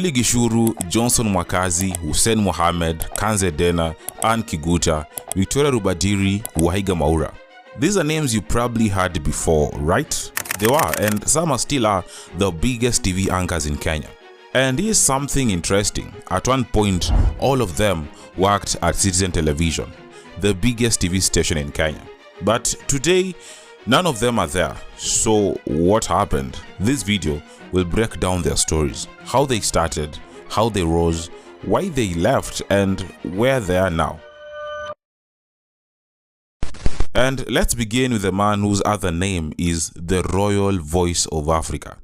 Gichuru, Mwakazi, Hussein Mohamed, Kanze Dena, and Kiguta, Rubadiri, Wahiga Mwaura. These are names you probably heard before, right? They were, and some are still are, the biggest TV anchors in Kenya. And here's something interesting. At one point, all of them worked at Citizen Television, the biggest TV station in Kenya. But today, none of them are there. So what happened? This video will break down their stories, how they started, how they rose, why they left, and where they are now. And let's begin with a man whose other name is the Royal Voice of Africa.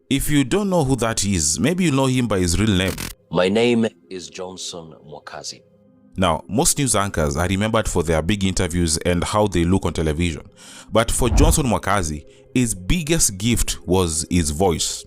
If you don't know who that is, maybe you know him by his real name. My name is Mwakazi. Now, most news anchors are remembered for their big interviews and how they look on television. But for Mwakazi, his biggest gift was his voice.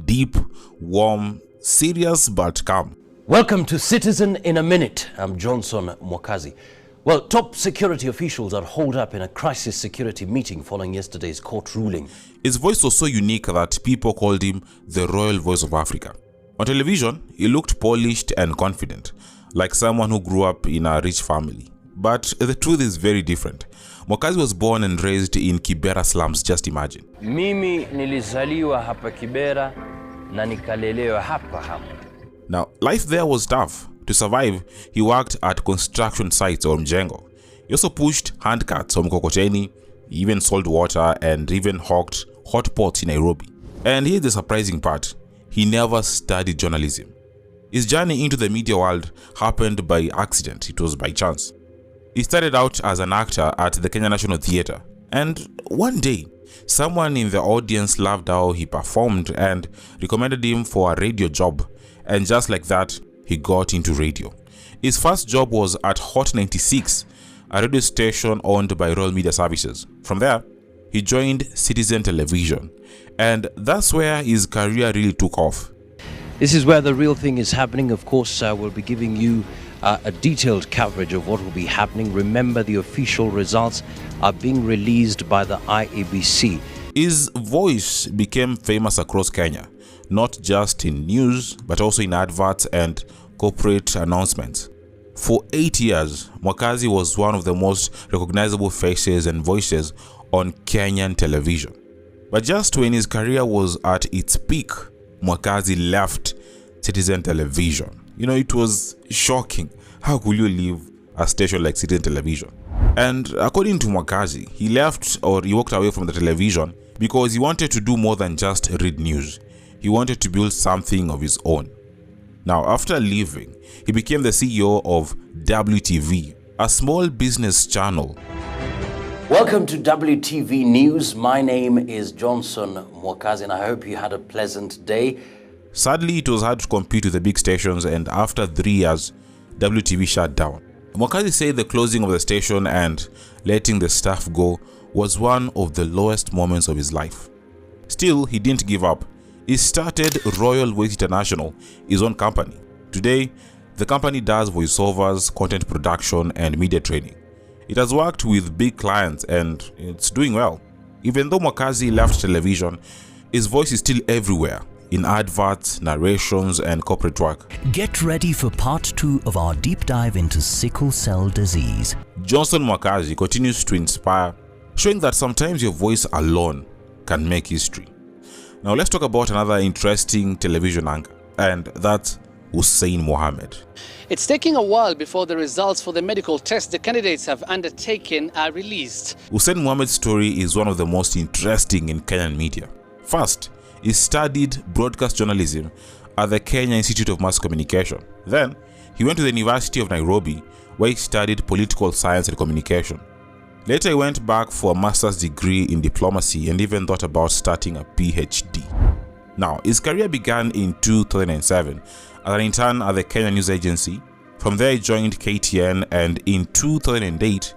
Deep, warm, serious but calm. Welcome to Citizen in a Minute. I'm Mwakazi. Well, top security officials are holed up in a crisis security meeting following yesterday's court ruling. His voice was so unique that people called him the Royal Voice of Africa. On television, he looked polished and confident, like someone who grew up in a rich family. But the truth is very different. Mwakazi was born and raised in Kibera slums, just imagine. Mimi nilizaliwa hapa Kibera na nikalelewa hapa hapa. Now, life there was tough. To survive, he worked at construction sites or mjengo. He also pushed handcarts or mkokoteni, he even sold water and even hawked hot pots in Nairobi. And here's the surprising part. He never studied journalism. His journey into the media world happened by accident. It was by chance. He started out as an actor at the Kenya National Theatre. And one day, someone in the audience loved how he performed and recommended him for a radio job. And just like that, he got into radio. His first job was at Hot 96, a radio station owned by Royal Media Services. From there, he joined Citizen Television. And that's where his career really took off. This is where the real thing is happening. Of course, we'll be giving you a detailed coverage of what will be happening. Remember, the official results are being released by the IEBC. His voice became famous across Kenya, not just in news, but also in adverts and corporate announcements. For 8 years, Mwakazi was one of the most recognizable faces and voices on Kenyan television. But just when his career was at its peak, Mwakazi left Citizen Television. You know, it was shocking. How could you leave a station like Citizen Television? And according to Mwakazi, he left or he walked away from the television because he wanted to do more than just read news. He wanted to build something of his own. Now, after leaving, he became the CEO of WTV, a small business channel. Welcome to WTV News. My name is Mwakazi, and I hope you had a pleasant day. Sadly, it was hard to compete with the big stations, and after 3 years, WTV shut down. Mwakazi said the closing of the station and letting the staff go was one of the lowest moments of his life. Still, he didn't give up. He started Royal Voice International, his own company. Today, the company does voiceovers, content production, and media training. It has worked with big clients and it's doing well. Even though Mwakazi left television, his voice is still everywhere, in adverts, narrations, and corporate work. Get ready for part 2 of our deep dive into sickle cell disease. Mwakazi continues to inspire, showing that sometimes your voice alone can make history. Now let's talk about another interesting television anchor, and that's Hussein Mohamed. It's taking a while before the results for the medical tests the candidates have undertaken are released. Hussein Mohamed's story is one of the most interesting in Kenyan media. First, he studied broadcast journalism at the Kenya Institute of Mass Communication. Then, he went to the University of Nairobi, where he studied political science and communication. Later, he went back for a master's degree in diplomacy and even thought about starting a PhD. Now, his career began in 2007 as an intern at the Kenya News Agency. From there, he joined KTN, and in 2008,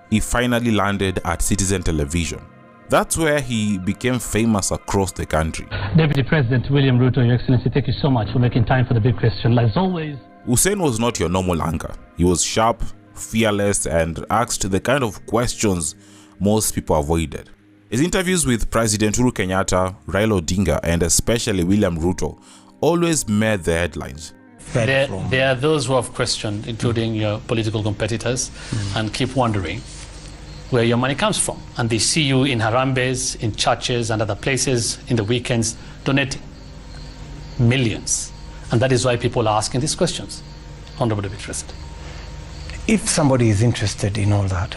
he finally landed at Citizen Television. That's where he became famous across the country. Deputy President William Ruto, Your Excellency, thank you so much for making time for the big question. As always, Hussein was not your normal anchor. He was sharp, fearless, and asked the kind of questions most people avoided. His interviews with President Uhuru Kenyatta, Raila Odinga, and especially William Ruto always made the headlines. There are those who have questioned, including your political competitors, and keep wondering where your money comes from. And they see you in Harambes, in churches and other places in the weekends donating millions. And that is why people are asking these questions. Honorable Deputy President. If somebody is interested in all that,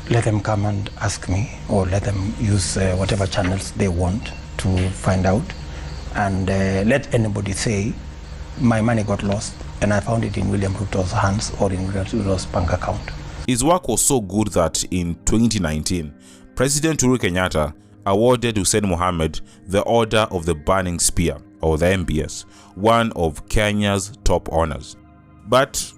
let them come and ask me, or let them use whatever channels they want to find out. And let anybody say, my money got lost and I found it in William Ruto's hands or in William Ruto's bank account. His work was so good that in 2019, President Uhuru Kenyatta awarded Hussein Mohamed the Order of the Burning Spear, or the MBS, one of Kenya's top honors. But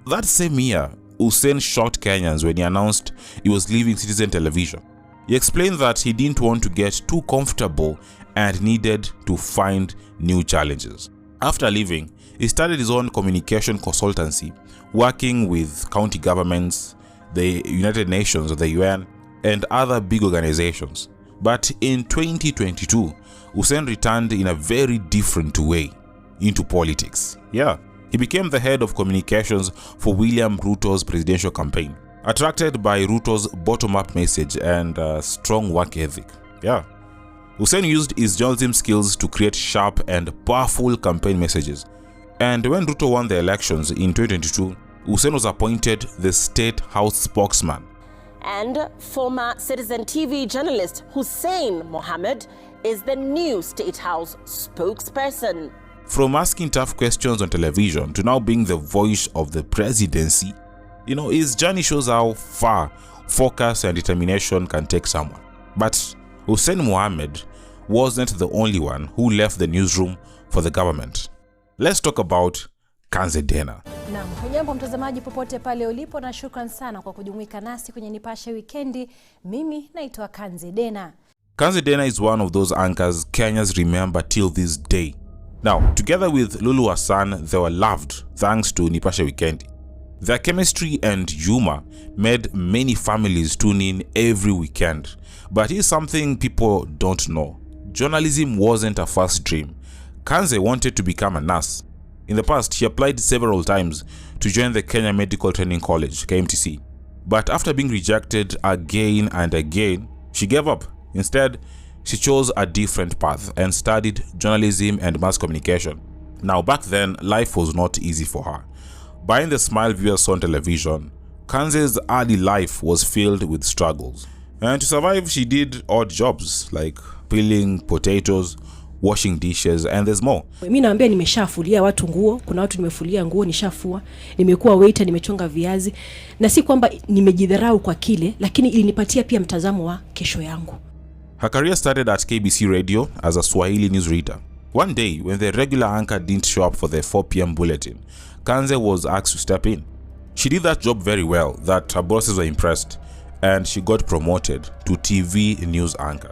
that same year, Hussein shocked Kenyans when he announced he was leaving Citizen Television. He explained that he didn't want to get too comfortable and needed to find new challenges. After leaving, he started his own communication consultancy, working with county governments, the United Nations or the UN, and other big organizations. But in 2022, Hussein returned in a very different way into politics. Yeah, he became the head of communications for William Ruto's presidential campaign, attracted by Ruto's bottom-up message and strong work ethic. Yeah. Hussein used his journalism skills to create sharp and powerful campaign messages. And when Ruto won the elections in 2022, Hussein was appointed the State House spokesman. And former Citizen TV journalist Hussein Mohamed is the new State House spokesperson. From asking tough questions on television to now being the voice of the presidency, his journey shows how far focus and determination can take someone. But Hussein Mohamed wasn't the only one who left the newsroom for the government. Let's talk about Kanze Dena. Naam, hujambo mtazamaji popote pale ulipo na shukran sana kwa kujumuika nasi kwenye Nipashe Wikendi. Mimi naitwa Kanze Dena. Kanze Dena is one of those anchors Kenyans remember till this day. Now, together with Lulu Hassan, they were loved thanks to Nipashe Wikendi. Their chemistry and humor made many families tune in every weekend. But here's something people don't know. Journalism wasn't a first dream. Kanze wanted to become a nurse. In the past, she applied several times to join the Kenya Medical Training College, KMTC. But after being rejected again and again, she gave up. Instead, she chose a different path and studied journalism and mass communication. Now, back then, life was not easy for her. Behind the smile viewers saw on television, Kanze's early life was filled with struggles. And to survive, she did odd jobs like peeling potatoes, washing dishes, and there's more. Mimi naambia nimeshafulia watu nguo, kuna watu nimefulia nguo nishafua, nimekuwa waiter, nimechonga viazi, na si kwamba nimejidharau kwa kile, lakini ilinipatia pia mtazamo wa kesho yangu. Her career started at KBC Radio as a Swahili news reader. One day, when the regular anchor didn't show up for the 4 p.m. bulletin, Kanze was asked to step in. She did that job very well that her bosses were impressed, and she got promoted to TV news anchor.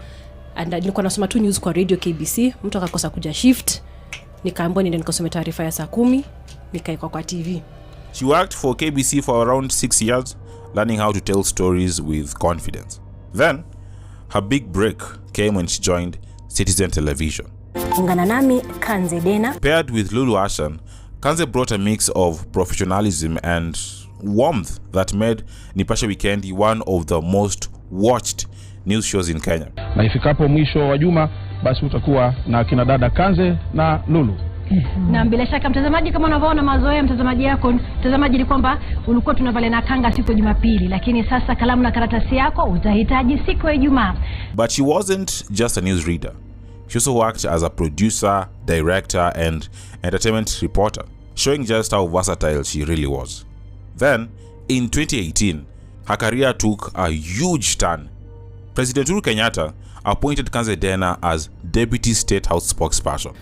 And nilikuwa nasoma tu news kwa radio KBC, mtu akakosa kuja shift, nikaambiwa niende nikasome taarifa ya saa 10, nikaekwa kwa TV. She worked for KBC for around 6 years, learning how to tell stories with confidence. Then, her big break came when she joined Citizen Television. Ungana nami Kanze Dena. Paired with Lulu Hassan, Kanze brought a mix of professionalism and warmth that made Nipashe Wikendi one of the most watched news shows in Kenya. Na ifikapo mwisho wa juma basi utakuwa na kina dada Kanze na Lulu. Na bila shaka mtazamaji, kama unavyoona mazoea mtazamaji ni kwamba ulikuwa tunavale na kanga siku ya Jumapili, lakini sasa kalamu na karatasi yako utahitaji siku ya Ijumaa. But she wasn't just a news reader. She also worked as a producer, director, and entertainment reporter, showing just how versatile she really was. Then, in 2018, her career took a huge turn. President Uhuru Kenyatta appointed Kanze Dena as Deputy State House spokesperson.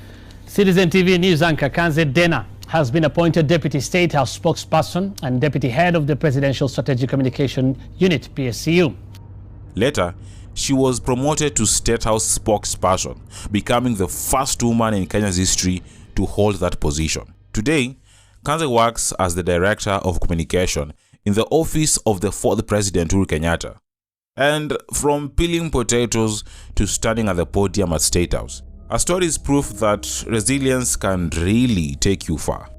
Citizen TV news anchor Kanze Dena has been appointed Deputy State House spokesperson and Deputy Head of the Presidential Strategic Communication Unit, PSCU. Later, she was promoted to State House spokesperson, becoming the first woman in Kenya's history to hold that position. Today, Kanze works as the Director of Communication in the office of the 4th President Uhuru Kenyatta. And from peeling potatoes to standing at the podium at State House, Her story is proof that resilience can really take you far.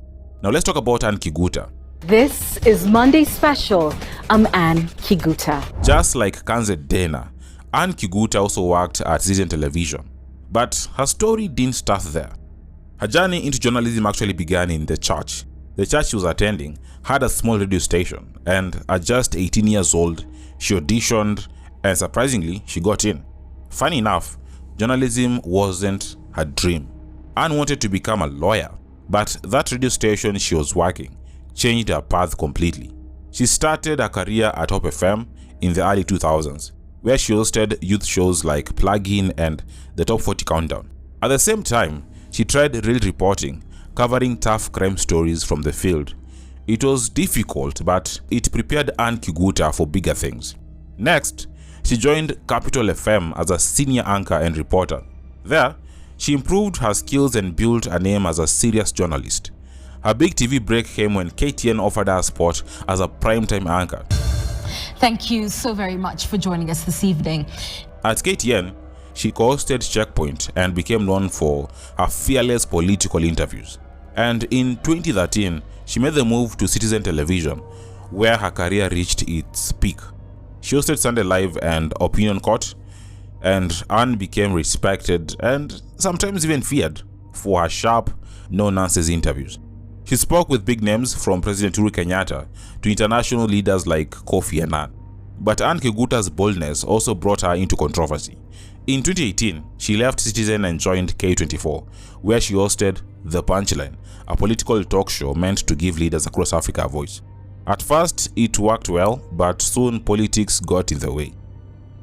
Now let's talk about Anne Kiguta. This is Monday Special. I'm Anne Kiguta. Just like Kanze Dena, Anne Kiguta also worked at Citizen Television. But her story didn't start there. Her journey into journalism actually began in the church. The church she was attending had a small radio station, and at just 18 years old, she auditioned and surprisingly, she got in. Funny enough, journalism wasn't her dream. Anne wanted to become a lawyer, but that radio station she was working changed her path completely. She started her career at Hope FM in the early 2000s, where she hosted youth shows like Plug In and the Top 40 Countdown. At the same time, she tried real reporting, covering tough crime stories from the field. It was difficult, but it prepared Anne Kiguta for bigger things. Next, she joined Capital FM as a senior anchor and reporter. There, she improved her skills and built a name as a serious journalist. Her big TV break came when KTN offered her a spot as a primetime anchor. Thank you so very much for joining us this evening. At KTN, she co-hosted Checkpoint and became known for her fearless political interviews. And in 2013, she made the move to Citizen Television, where her career reached its peak. She hosted Sunday Live and Opinion Court, and Anne became respected and sometimes even feared for her sharp, no-nonsense interviews. She spoke with big names from President Uhuru Kenyatta to international leaders like Kofi Annan. But Anne Kiguta's boldness also brought her into controversy. In 2018, she left Citizen and joined K24, where she hosted The Punchline, a political talk show meant to give leaders across Africa a voice. At first, it worked well, but soon politics got in the way.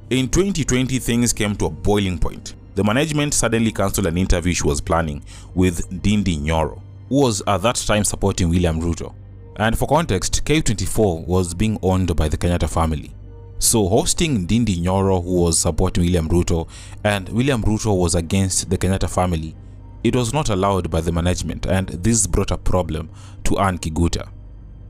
In 2020, things came to a boiling point. The management suddenly cancelled an interview she was planning with Ndindi Nyoro, who was at that time supporting William Ruto. And for context, K24 was being owned by the Kenyatta family. So hosting Ndindi Nyoro, who was supporting William Ruto, and William Ruto was against the Kenyatta family, it was not allowed by the management, and this brought a problem to Anne Kiguta.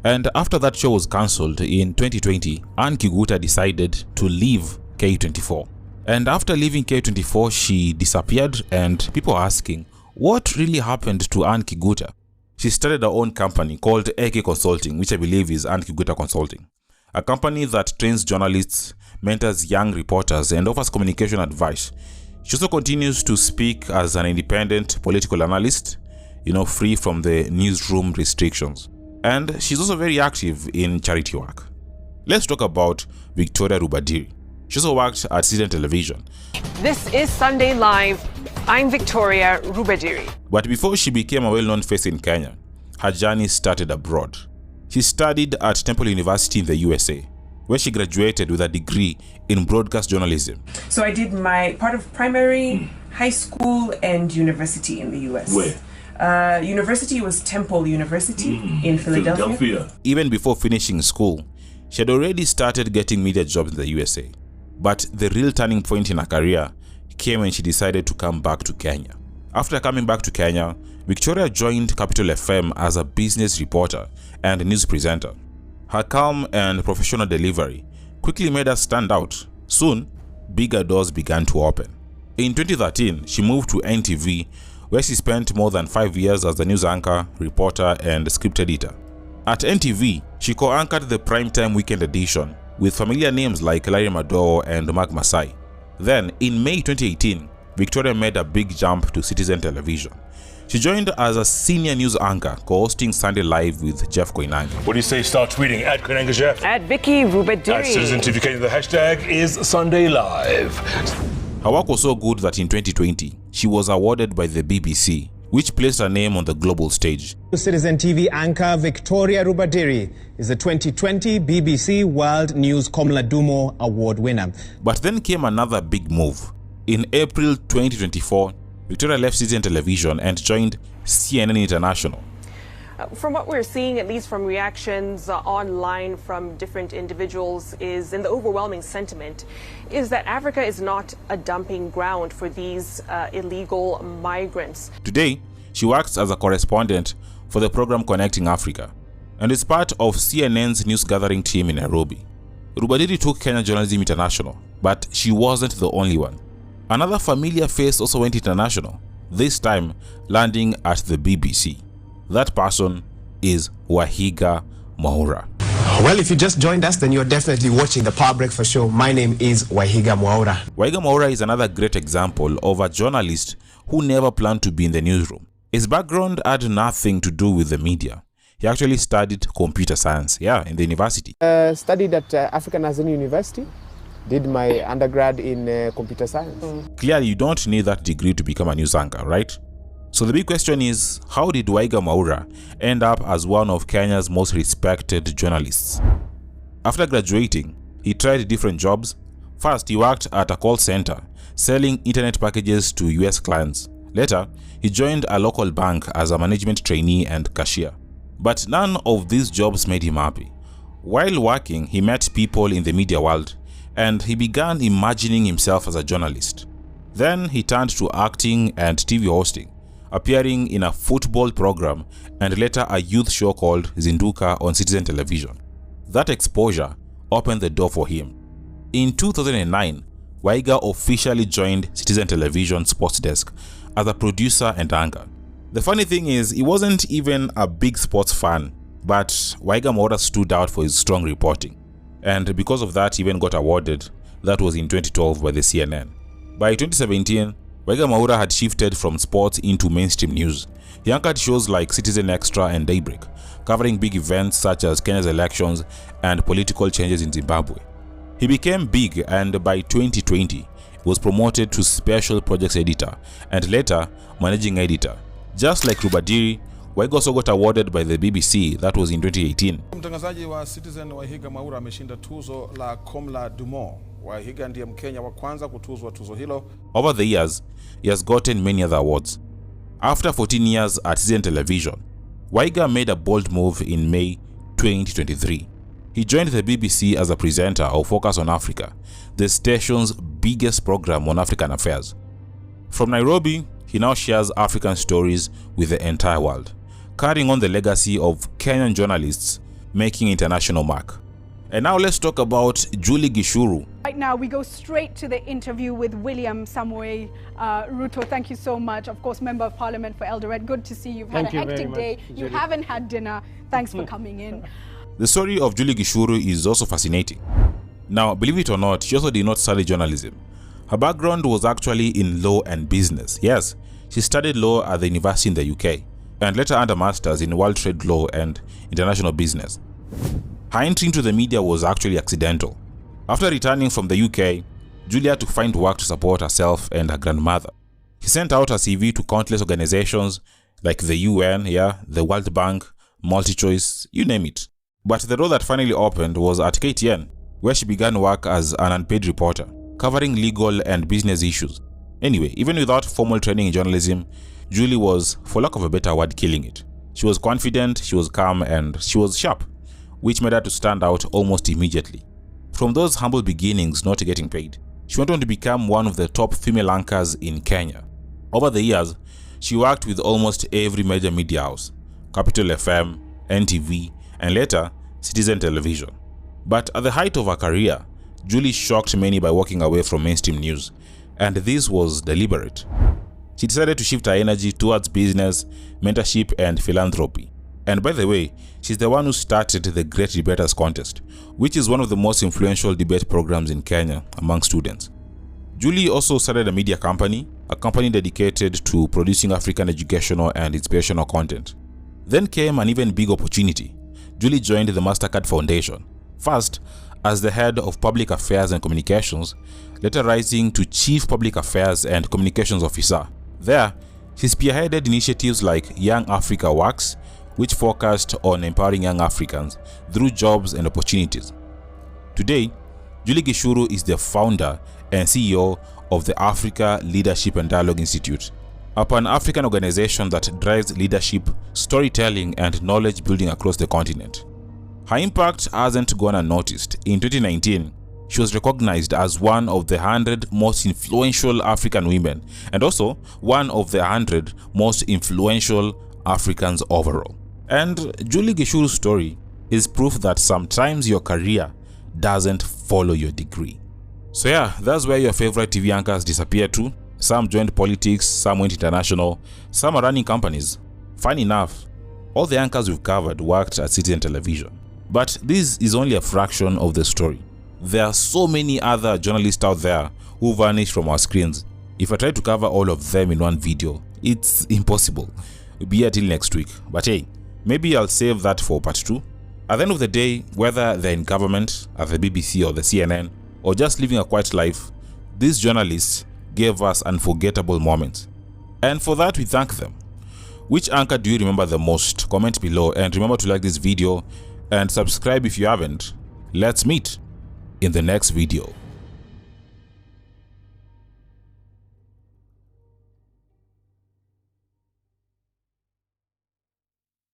And after that show was cancelled in 2020, Anne Kiguta decided to leave K24. And after leaving K24, she disappeared, and people are asking, what really happened to Anne Kiguta? She started her own company called AK Consulting, which I believe is Anne Kiguta Consulting, a company that trains journalists, mentors young reporters, and offers communication advice. She also continues to speak as an independent political analyst, free from the newsroom restrictions. And she's also very active in charity work. Let's talk about Victoria Rubadiri. She also worked at Citizen Television. This is Sunday Live. I'm Victoria Rubadiri. But before she became a well-known face in Kenya, her journey started abroad. She studied at Temple University in the USA, where she graduated with a degree in broadcast journalism. So I did my part of primary, high school, and university in the US. Where? University was Temple University in Philadelphia. Even before finishing school, she had already started getting media jobs in the USA. But the real turning point in her career came when she decided to come back to Kenya. After coming back to Kenya, Victoria joined Capital FM as a business reporter and news presenter. Her calm and professional delivery quickly made her stand out. Soon, bigger doors began to open. In 2013, she moved to NTV, where she spent more than 5 years as a news anchor, reporter, and script editor. At NTV, she co-anchored the primetime weekend edition with familiar names like Larry Madowo and Mark Masai. Then, in May 2018, Victoria made a big jump to Citizen Television. She joined as a senior news anchor, co-hosting Sunday Live with Jeff Koinange. What do you say? Start tweeting at Koinange Jeff. At Vicky Rubadiri. At Citizen TV. The hashtag is Sunday Live. Her work was so good that in 2020, she was awarded by the BBC, which placed her name on the global stage. Citizen TV anchor Victoria Rubadiri is a 2020 BBC World News Komla Award winner. But then came another big move. In April 2024, Victoria left Citizen Television and joined CNN International. From what we're seeing, at least from reactions online from different individuals, is in the overwhelming sentiment is that Africa is not a dumping ground for these illegal migrants. Today, she works as a correspondent for the program Connecting Africa and is part of CNN's news gathering team in Nairobi. Rubadiri took Kenya Journalism International, but she wasn't the only one. Another familiar face also went international. this time landing at the BBC. That person is Wahiga Mwaura. Well, if you just joined us, then you're definitely watching the Power Breakfast Show. My name is Wahiga Mwaura. Wahiga Mwaura is another great example of a journalist who never planned to be in the newsroom. His background had nothing to do with the media. He actually studied computer science, in the university. Studied at African National University. Did my undergrad in computer science. Clearly, you don't need that degree to become a news anchor, right? So the big question is, how did Wahiga Mwaura end up as one of Kenya's most respected journalists? After graduating, he tried different jobs. First, he worked at a call center, selling internet packages to US clients. Later, he joined a local bank as a management trainee and cashier. But none of these jobs made him happy. While working, he met people in the media world, and he began imagining himself as a journalist. Then he turned to acting and TV hosting, appearing in a football program and later a youth show called Zinduka on Citizen Television. That exposure opened the door for him. In 2009, Wahiga officially joined Citizen Television sports desk as a producer and anchor. The funny thing is, he wasn't even a big sports fan, but Wahiga Mwaura stood out for his strong reporting. And because of that, he even got awarded. That was in 2012 by the CNN. By 2017, Wahiga Mwaura had shifted from sports into mainstream news. He anchored shows like Citizen Extra and Daybreak, covering big events such as Kenya's elections and political changes in Zimbabwe. He became big, and by 2020, he was promoted to Special Projects Editor and later Managing Editor. Just like Rubadiri, Wahiga also got awarded by the BBC. That was in 2018. Mtangazaji wa Citizen Wahiga Mwaura ameshinda tuzo la Komla Dumo. Wahiga ndiye Mkenya wa kwanza kutuzwa tuzo hilo. Over the years, he has gotten many other awards. After 14 years at Citizen Television, Wahiga made a bold move in May 2023. He joined the BBC as a presenter of Focus on Africa, the station's biggest program on African affairs. From Nairobi, he now shares African stories with the entire world, carrying on the legacy of Kenyan journalists making international mark. And now let's talk about Julie Gichuru. Right now we go straight to the interview with William Samoei Ruto. Thank you so much. Of course, Member of Parliament for Eldoret. Good to see you. You've had a hectic day. You haven't had dinner. Thanks for coming in. The story of Julie Gichuru is also fascinating. Now, believe it or not, she also did not study journalism. Her background was actually in law and business. Yes, she studied law at the university in the UK and later earned a master's in World Trade Law and International Business. Her entry into the media was actually accidental. After returning from the UK, Julie had to find work to support herself and her grandmother. She sent out her CV to countless organizations like the UN, the World Bank, MultiChoice, you name it. But the role that finally opened was at KTN, where she began work as an unpaid reporter, covering legal and business issues. Anyway, even without formal training in journalism, Julie was, for lack of a better word, killing it. She was confident, she was calm, and she was sharp, which made her to stand out almost immediately. From those humble beginnings not getting paid, she went on to become one of the top female anchors in Kenya. Over the years, she worked with almost every major media house, Capital FM, NTV, and later, Citizen Television. But at the height of her career, Julie shocked many by walking away from mainstream news, and this was deliberate. She decided to shift her energy towards business, mentorship, and philanthropy. And by the way, she's the one who started the Great Debaters Contest, which is one of the most influential debate programs in Kenya among students. Julie also started a media company, a company dedicated to producing African educational and inspirational content. Then came an even big opportunity. Julie joined the MasterCard Foundation, first as the head of Public Affairs and Communications, later rising to Chief Public Affairs and Communications Officer. There, she spearheaded initiatives like Young Africa Works, which focused on empowering young Africans through jobs and opportunities. Today, Julie Gichuru is the founder and CEO of the Africa Leadership and Dialogue Institute, a Pan-African organization that drives leadership, storytelling, and knowledge building across the continent. Her impact hasn't gone unnoticed. In 2019, she was recognized as one of the 100 most influential African women and also one of the 100 most influential Africans overall. And Julie Gichuru's story is proof that sometimes your career doesn't follow your degree. So yeah, that's where your favorite TV anchors disappear to. Some joined politics, some went international, some are running companies. Funny enough, all the anchors we've covered worked at Citizen Television. But this is only a fraction of the story. There are so many other journalists out there who vanished from our screens. If I try to cover all of them in one video, it's impossible. We'll be here till next week. But hey, maybe I'll save that for part 2. At the end of the day, whether they're in government, at the BBC or the CNN, or just living a quiet life, these journalists gave us unforgettable moments. And for that, we thank them. Which anchor do you remember the most? Comment below, and remember to like this video and subscribe if you haven't. Let's meet in the next video.